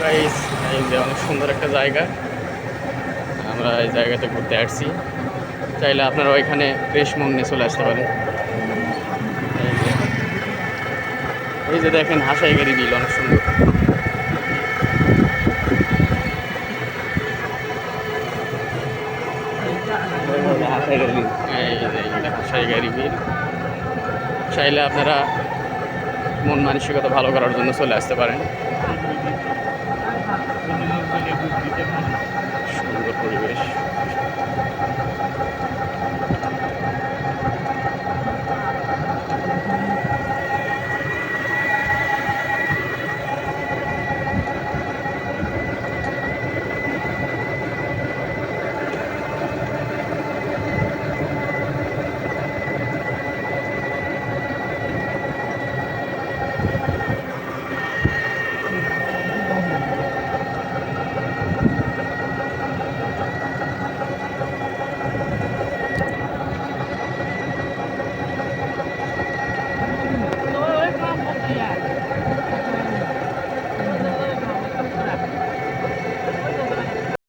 Guys, এই যে অনেক সুন্দর একটা জায়গা। আমরা এই জায়গাতে ঘুরতে আসছি। চাইলে আপনারা ওইখানে ফ্রেশ মন নিয়ে চলে আসতে পারেন। এই যে দেখেন হাসাইগাড়ি বিল অনেক সুন্দর। এই যে এইটা হাসাইগাড়ি বিল। চাইলে আপনারা মন মানসিকতা ভালো করার জন্য চলে আসতে পারেন।